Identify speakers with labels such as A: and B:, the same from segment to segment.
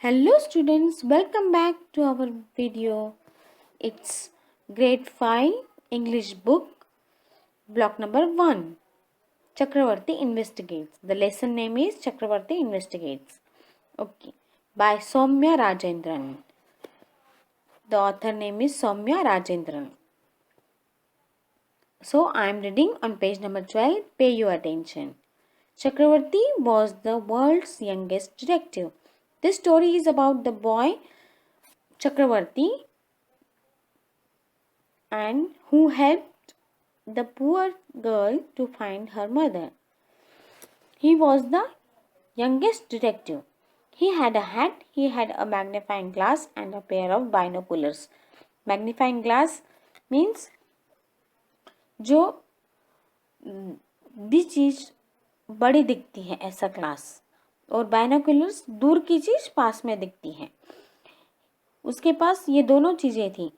A: Hello students, welcome back to our video. It's grade 5 English book, block number 1. Chakravarti Investigates. The lesson name is Chakravarti Investigates. Okay, by Soumya Rajendran. The author name is Soumya Rajendran. So I am reading on page number 12. Pay your attention. Chakravarti was the world's youngest detective. This story is about the boy Chakravarti and who helped the poor girl to find her mother. He was the youngest detective. He had a hat, he had a magnifying glass and a pair of binoculars. Magnifying glass means जो भी चीज़ बड़ी दिखती है ऐसा glass, और binoculars दूर की चीज़ पास में दिखती है. उसके पास ये दोनों चीज़ें थी.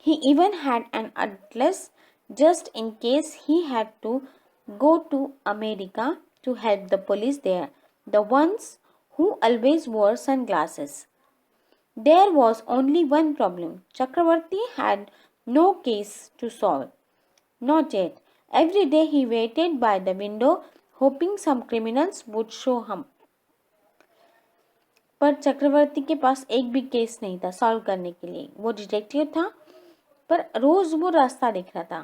A: He even had an atlas just in case he had to go to America to help the police there, the ones who always wore sunglasses. There was only one problem. Chakravarti had no case to solve. Not yet. Every day he waited by the window, hoping some criminals would show him. पर चक्रवर्ती के पास एक भी case नहीं था solve करने के लिए. वो डिटेक्टिव था पर रोज वो रास्ता देख रहा था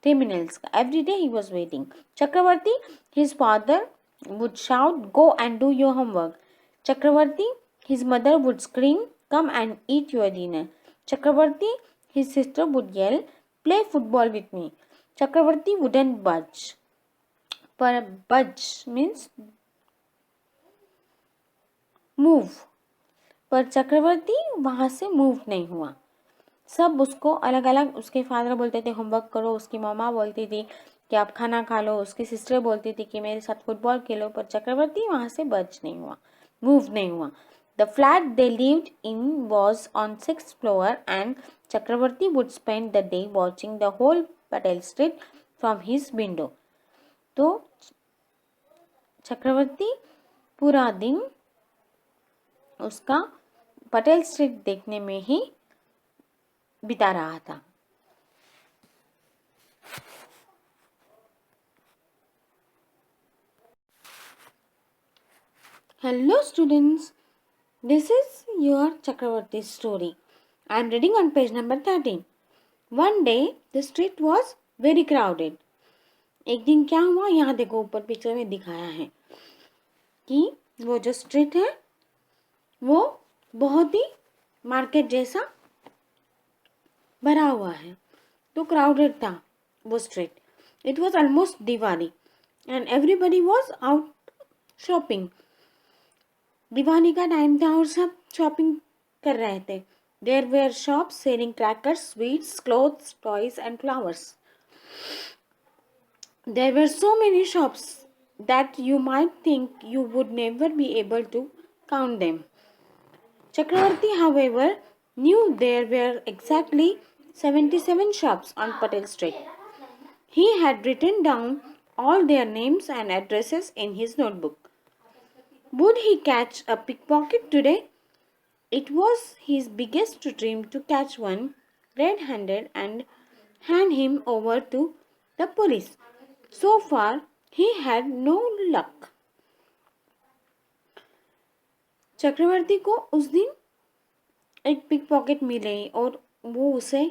A: क्रिमिनल्स का. Every day he was waiting. Chakravarti his father would shout, go and do your homework. Chakravarti his mother would scream, come and eat your dinner. Chakravarti his sister would yell, play football with me. Chakravarti wouldn't budge. पर बज means move. पर चक्रवर्ती वहाँ से move नहीं हुआ. सब उसको अलग अलग, उसके फादर बोलते थे होमवर्क करो, उसकी मामा बोलती थी कि आप खाना खा लो, उसकी सिस्टर बोलती थी कि मेरे साथ फुटबॉल खेलो, पर चक्रवर्ती वहाँ से बच नहीं हुआ, मूव नहीं हुआ. The flat they lived in was on 6th floor and Chakravarti would spend the day watching the whole Patel street from his window. तो चक्रवर्ती पूरा दिन उसका पटेल स्ट्रीट देखने में ही बिता रहा था. Hello students, this is your Chakravarti story. I am reading on page number 13. One day the street was very crowded. एक दिन क्या हुआ, यहाँ देखो ऊपर पिक्चर में दिखाया है कि वो जो स्ट्रीट है वो बहुत ही मार्केट जैसा भरा हुआ है. तो क्राउडेड था वो street. It was almost Diwali and everybody was out shopping. Diwali का टाइम था और सब शॉपिंग कर रहे थे. There were shops selling crackers, sweets, clothes, toys and flowers. There were so many shops that you might think you would never be able to count them. Chakravarti, however, knew there were exactly 77 shops on Patel Street. He had written down all their names and addresses in his notebook. Would he catch a pickpocket today? It was his biggest dream to catch one red-handed and hand him over to the police. So far, he had no luck. चक्रवर्ती को उस दिन एक pick pocket मिले और वो उसे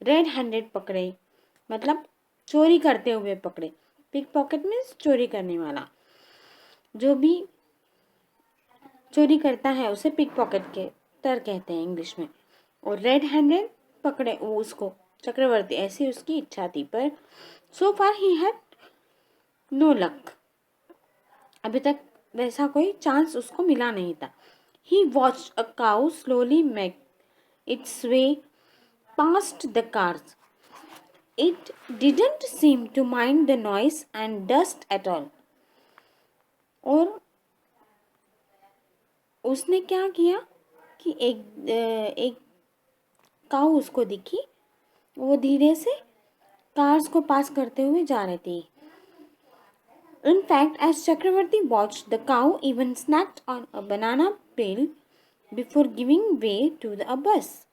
A: red handed पकड़े, मतलब चोरी करते हुए पकड़े. पिक पॉकेट मीन्स चोरी करने वाला. जो भी चोरी करता है उसे पिक पॉकेट के तर कहते हैं इंग्लिश में. और रेड हैंडेड पकड़े वो उसको चक्रवर्ती. ऐसी उसकी इच्छा थी. पर सो फार ही हैड नो लक. अभी तक वैसा कोई चांस उसको मिला नहीं था. He watched a cow slowly make its way past the cars. It didn't seem to mind the noise and dust at all. और उसने क्या किया कि एक काऊ उसको दिखी. वो धीरे से कार्स को पास करते हुए जा रही थी. In fact, as Chakravarti watched, the cow even snacked on a banana peel before giving way to a bus.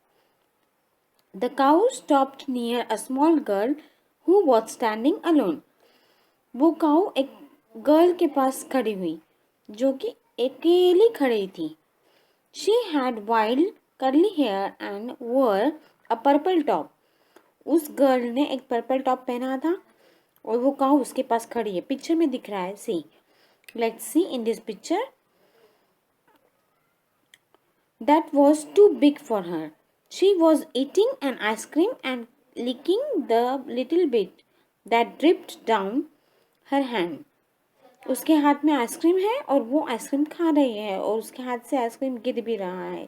A: The cow stopped near a small girl who was standing alone. वो काऊ एक girl के पास खड़ी हुई जो कि अकेली खड़ी थी. She had wild curly hair and wore a purple top. उस गर्ल ने एक पर्पल टॉप पहना था और वो काऊ उसके पास खड़ी है. पिक्चर में दिख रहा है. See, let's see in this picture. That was too big for her. She was eating an ice cream and licking the little bit that dripped down her hand. उसके हाथ में आइसक्रीम है और वो आइसक्रीम खा रही है और उसके हाथ से आइसक्रीम गिर भी रहा है.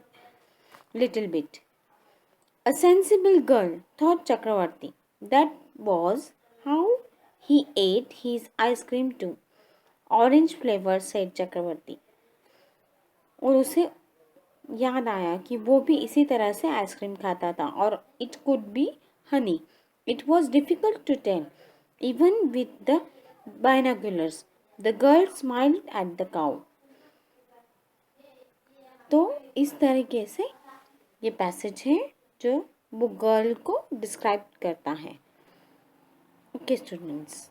A: Little bit. A sensible girl, thought Chakravarti. That was how he ate his ice cream too. Orange flavor, said Chakravarti. और उसे याद आया कि वो भी इसी तरह से आइसक्रीम खाता था और it could be honey. It was difficult to tell even with the binoculars. The girl smiled at the cow. तो इस तरीके से ये पैसेज है जो वो गर्ल को डिस्क्राइब करता है. Okay students.